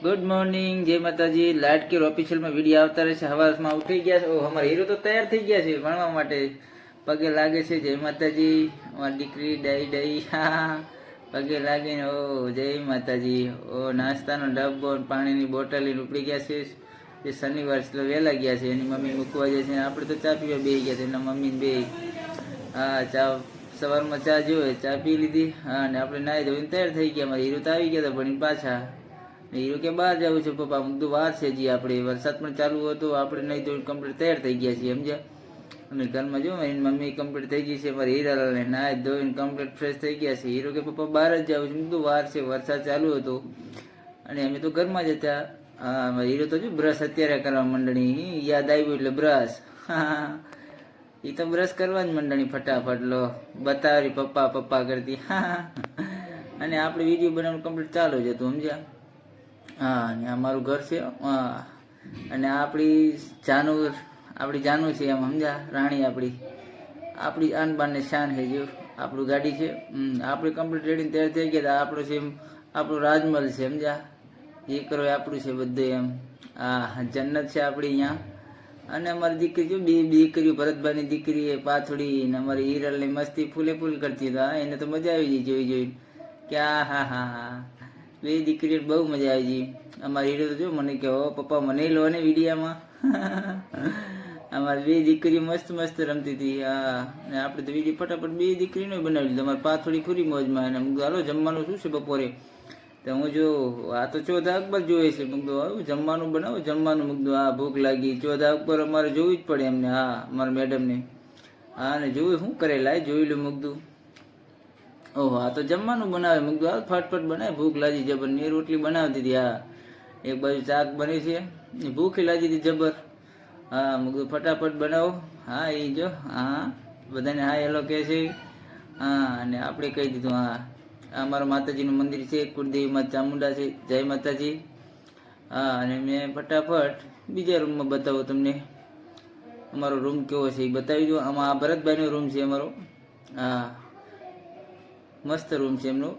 Good morning, जय माताजी। Light की ऑफिशियल में वीडियो આવતા રહે છે। હવારમાં ઉઠી ગયા છે। ઓ અમાર હીરો તો તૈયાર થઈ ગયા છે ભણવા માટે। પગે લાગે છે। જય માતાજી। અમારી દીકરી ડાઈ ડાઈ પગે લાગીને ઓ જય માતાજી। ઓ નાસ્તાનો ડબ્બો અને પાણીની બોટલ લઈને ઉપડી ગયા છે। એ શનિવાર એટલે વહેલા ગયા છે। એની મમ્મી મૂકવા જાય છે। આપણે તો ચા પીવા બેસી ગયા છે। એના મમ્મી બે ચા સવારમાં ચા જોઈએ, ચા પી લીધી। અને આપણે નાહી ધોઈને તૈયાર થઈ ગયા। અમારા હીરો તો આવી ગયા હતા ભણીને પાછા। હીરો કે બહાર જવું છે પપ્પા, મુકતું વાર છે જી। આપણે વરસાદ પણ ચાલુ હતો, આપણે નહીં તો કમ્પ્લીટ તૈયાર થઈ ગયા છીએ સમજ્યા। અમે ઘરમાં જો એની મમ્મી કમ્પ્લીટ થઈ ગઈ છે। અમારે હીરાલાલને નાહી ધોઈને કમ્પ્લીટ ફ્રેશ થઈ ગયા છે। હીરો કે પપ્પા બહાર જ જવું છે, મુકતું વાર છે, વરસાદ ચાલુ હતો અને અમે તો ઘરમાં જ હતા। હા, હીરો તો જો બ્રશ અત્યારે કરવા મંડળી, યાદ આવ્યું એટલે બ્રશ એ તો બ્રશ કરવા જ મંડળી ફટાફટ। લો બતાવી પપ્પા પપ્પા કરતી અને આપણે વિડીયો બનાવવાનું કમ્પ્લીટ ચાલુ જ હતું સમજ્યા। હા, અને આ મારું ઘર છે। અને આપણી જાનુ છે એમ સમજ્યા, રાણી આપણી આન બાન ને શાન છે। જો આપણું ગાડી છે। આપણે કમ્પ્લીટ રેડી તૈયાર થઈ ગયા। આપણો છે એમ, આપણો રાજમહલ છે સમજ્યા। જે કરો આપણું છે બધું એમ। હા, જન્નત છે આપણી અહીંયા। અને અમારી દીકરી જો બે દીકરીઓ, ભરતભાઈની દીકરી એ પાથડી ને અમારી હિરલની મસ્તી ફૂલે ફૂલ કરતી હતા। એને તો મજા આવી ગઈ જોઈ જોઈને કે હા બે દીકરીઓ બહુ મજા આવી ગઈ। અમારી હીરો તો જો મને કે ઓ પપ્પા મને લો ને વિડીયામાં અમારી બે દીકરીઓ મસ્ત મસ્ત રમતી હતી। હા, ને આપણે તો વિડીયો ફટાફટ બે દીકરીનો બનાવી લીધો। અમારી પાથોડી પૂરી મોજમાં। અને હું હાલો જમવાનું શું છે બપોરે, તો હું જો આ તો ચોથા અકબર જોઈએ છે। મૂકદો આવું જમવાનું બનાવો, જમવાનું મૂકદો। હા, ભૂખ લાગી। ચોથા અકબર અમારે જોવું જ પડે એમને। હા, અમારા મેડમને। હા, ને જોયું શું કરે લાય જોઈ લો મૂકદું। ઓહો, આ તો જમવાનું બનાવે મૂકદું। હાલ ફટફટ બનાવે, ભૂખ લાગી જબર। ને રોટલી બનાવતી હતી। હા, એક બાજુ શાક બની છે, ભૂખ લાગી હતી જબર। હા, મૂકદું ફટાફટ બનાવો। હા, એ જો હા બધાને હા હેલો કહે છે। હા, અને આપણે કહી દીધું। હા, અમારું માતાજીનું મંદિર છે, કુળદેવી માં ચામુંડા છે। જય માતાજી। હા, અને મેં ફટાફટ બીજા રૂમમાં બતાવો તમને। અમારો રૂમ કેવો છે એ બતાવી દો। આમાં ભરતભાઈનો રૂમ છે અમારો। હા, મસ્ત રૂમ છે એમનો,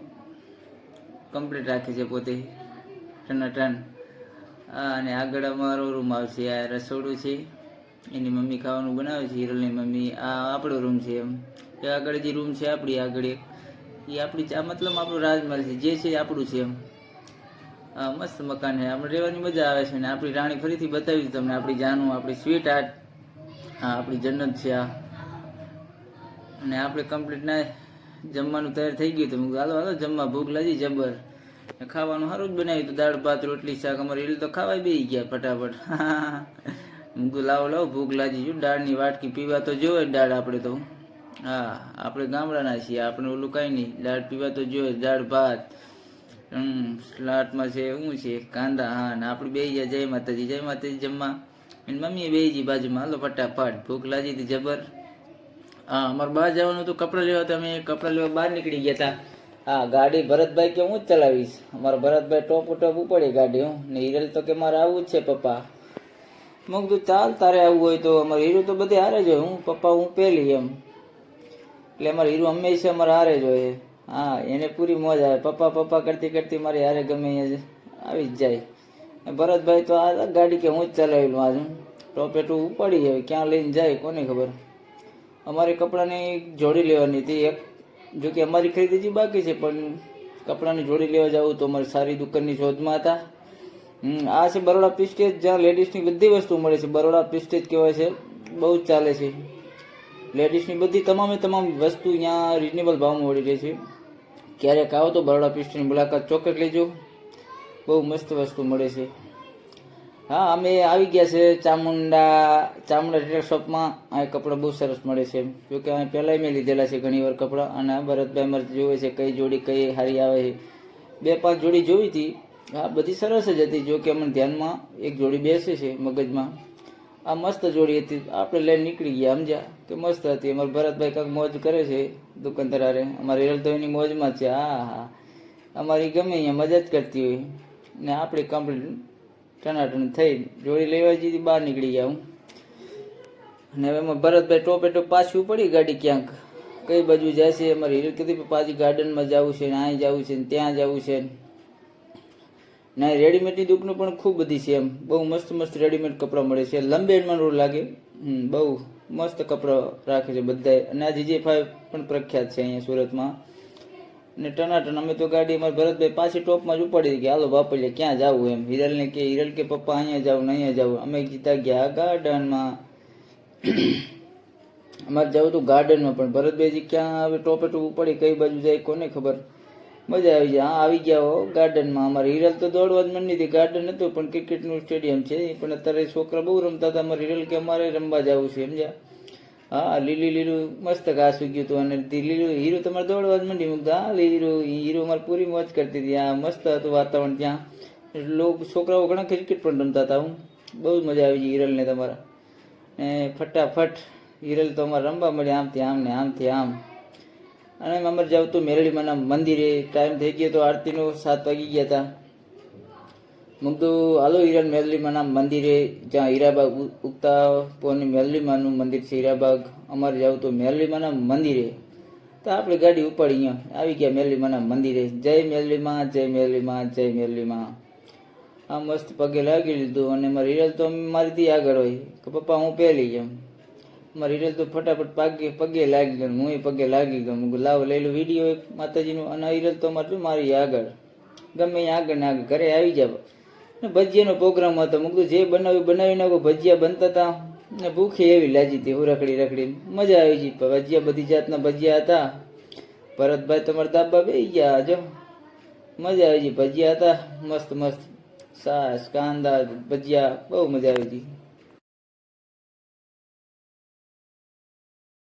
કમ્પ્લીટ રાખે છે પોતે ટનાટન। હા, અને આગળ અમારો રૂમ આવશે। આ રસોડું છે, એની મમ્મી ખાવાનું બનાવે છે, હિરલની મમ્મી। આ આપણો રૂમ છે એમ। એ આગળ જે રૂમ છે આપણી આગળ એ આપણી આ મતલબ આપણું રાજમહલ છે, જે છે આપણું છે એમ। હા, મસ્ત મકાન છે, આપણે રહેવાની મજા આવે છે। ને આપણી રાણી ફરીથી બતાવી તમને, આપણી જાનું, આપણી સ્વીટ હાર્ટ। હા, આપણી જન્નત છે આ। અને આપણે કમ્પ્લીટ ના જમવાનું તૈયાર થઈ ગયું હતું। હાલો હાલો જમવા, ભૂખ લાગી જબર। ખાવાનું સારું જ બનાવ્યું હતું, દાળ ભાત રોટલી શાક। અમારે હિલ તો ખાવા બેસી ગયા ફટાફટ લાવો લાવો ભૂખ લાગી। જો દાળની વાટકી પીવા તો જોઈએ દાળ આપણે તો। હા, આપણે ગામડાના છીએ, આપણે ઓલું કાંઈ નહીં, દાળ પીવા તો જોઈએ। દાળ ભાત, સલાડમાં છે શું છે કાંદા। હા, ને આપણે બેસી ગયા જય માતાજી જય માતાજી જમવા। એની મમ્મીએ બેસી ગઈ બાજુમાં। હાલો ફટાફટ, ભૂખ લાગી હતી જબર। હા, અમારે બહાર જવાનું હતું કપડાં લેવા, તો અમે કપડાં લેવા બહાર નીકળી ગયા હતા। હા, ગાડી ભરતભાઈ કે હું જ ચલાવીશ। અમારા ભરતભાઈ ટોપ ઉપડી ગાડી। હું ને હિરલ તો કે મારે આવવું જ છે પપ્પા। મેં કીધું ચાલ તારે આવવું હોય તો। અમારે હીરો તો બધે હારે જ હોય, હું પપ્પા હું પહેલી એમ। એટલે અમારે હીરો હંમેશા અમારે હારે જ હોય। હા, એને પૂરી મોજ આવે, પપ્પા પપ્પા કરતી કરતી મારી હારે ગમે આવી જ જાય। ભરતભાઈ તો આ ગાડી કે હું જ ચલાવી લઉં। આજ ટોપેટું ઉપાડી જાય, ક્યાં લઈને જાય કોને ખબર। અમારે કપડાની જોડી લેવાની હતી એક, જોકે અમારી ખરીદી બાકી છે, પણ કપડાની જોડી લેવા જવું તો અમારી સારી દુકાનની શોધમાં હતા। આ છે બરોડા પ્રિસ્ટેજ, જ્યાં લેડીઝની બધી વસ્તુ મળે છે। બરોડા પ્રિસ્ટેજ કહેવાય છે, બહુ જ ચાલે છે। લેડીઝની બધી તમામે તમામ વસ્તુ અહીંયા રિઝનેબલ ભાવમાં મળી રહે છે। ક્યારેક આવો તો બરોડા પ્રિસ્ટેજની મુલાકાત ચોક્કસ લેજો, બહુ મસ્ત વસ્તુ મળે છે। હા, અમે આવી ગયા છે ચામુંડા રિટેલ શોપમાં। આ કપડાં બહુ સરસ મળે છે, જોકે અહીં પહેલાંય મેં લીધેલા છે ઘણી વાર કપડાં। અને ભરતભાઈ મારે જોવે છે કઈ જોડી કઈ સારી આવે છે। 2-5 જોડી જોઈ હતી। હા, બધી સરસ જ હતી, જોકે અમને ધ્યાનમાં એક જોડી બેસે છે મગજમાં। આ મસ્ત જોડી હતી, આપણે લઈને નીકળી ગયા સમજ્યા કે મસ્ત હતી। અમારા ભરતભાઈ કાંઈક મોજ કરે છે દુકાનદાર હારે। અમારે હિરલ તો એની મોજમાં છે। હા, અમારી ગમે અહીંયા મજા જ કરતી હોય। ને આપણે કમ્પ્લીટ ટનાટન થઈ જોડી લેવા જઈ બહાર નીકળી ગયા હું। અને હવે એમાં ભરતભાઈ ટોપે પાછું પડી ગાડી ક્યાંક, કઈ બાજુ જાય છે। અમારી હિરલ કીધી પાછી ગાર્ડનમાં જવું છે, ને અહીં જવું છે, ને ત્યાં જવું છે। ના રેડીમેડની દુકાનો પણ ખૂબ બધી છે એમ, બહુ મસ્ત મસ્ત રેડીમેડ કપડાં મળે છે. લંબેડમાં રોડ લાગે, બહુ મસ્ત કપડાં રાખે છે બધાય. અને આ GJ5 પણ પ્રખ્યાત છે અહીંયા સુરતમાં. અને ટનાટન અમે તો ગાડી અમારા ભરતભાઈ પાછી ટોપમાં જ ઉપાડી દીધી, હાલો બાપા ક્યાં જવું એમ. હિરલને કે હિરલ કે પપ્પા અહીંયા જાવ ને અહીંયા જાવ. અમે જીતા ગયા ગાર્ડનમાં. અમારે જવું હતું ગાર્ડનમાં, પણ ભરતભાઈજી ક્યાં હવે ટોપે ટોપ ઉપાડી કઈ બાજુ જાય કોને ખબર. મજા આવી જાય. હા આવી ગયા હો ગાર્ડનમાં. અમારે હિરલ તો દોડવા જ મંડી હતી. ગાર્ડન હતું પણ ક્રિકેટનું સ્ટેડિયમ છે, પણ અત્યારે છોકરા બહુ રમતા હતા. અમારે હિરલ કે અમારે રમવા જવું છે સમજ્યા. હા લીલું મસ્ત ઘાસ ઉગ્યું હતું અને લીલું હીરો તમારે દોડવા જ મંડી મૂકતા. હા હીરો અમારે પૂરી મોજ કરતી હતી. આ મસ્ત હતું વાતાવરણ ત્યાં. લોકો છોકરાઓ ઘણા ક્રિકેટ પણ રમતા હતા. બહુ મજા આવી ગઈ હિરલને તમારા. ને ફટાફટ હિરલ તો અમારે રમવા મળ્યા આમથી આમ ને આમથી આમ. અને અમારે જાવ તો મેરડીમાના મંદિરે. ટાઈમ થઈ ગયો તો આરતીનો 7 વાગી ગયા હતા. મુકદો હાલો હિરલ મેરડીમાના મંદિરે, જ્યાં હીરાબાગ ઉગતા પોની મેરડીમાનું મંદિર છે હીરાબાગ. અમારે જાવ તો મેરડીમાના મંદિરે. તો આપણે ગાડી ઉપાડી અહીંયા આવી ગયા મેરડીમાના મંદિરે. જય મેરડીમાં, જય મેરડીમાં, જય મેરડીમાં. આ મસ્ત પગે લાગી લીધું. અને મારી હિરલ તો મારીથી આગળ હોય કે પપ્પા હું પહેલી એમ. મારી હિરલ તો ફટાફટ પગે લાગી ગયો, હું પગે લાગી ગયો. લાવ લઈ લો વિડીયો એક માતાજીનું. અને હિરલ તો મારી આગળ ગમે આગળ ને આગળ ઘરે આવી જાય. ને ભજીયાનો પ્રોગ્રામ હતો. મૂકતું જે બનાવી નાખો. ભજીયા બનતા હતા ને ભૂખી એવી લાગી હતી. હું રખડી મજા આવી ગઈ. ભજીયા બધી જાતના ભજીયા હતા. ભરતભાઈ તમારા દાબા બેસી ગયા. જો મજા આવી ગઈ. ભજીયા હતા મસ્ત મસ્ત. સાસ કાંદા ભજીયા બહુ મજા આવી ગઈ.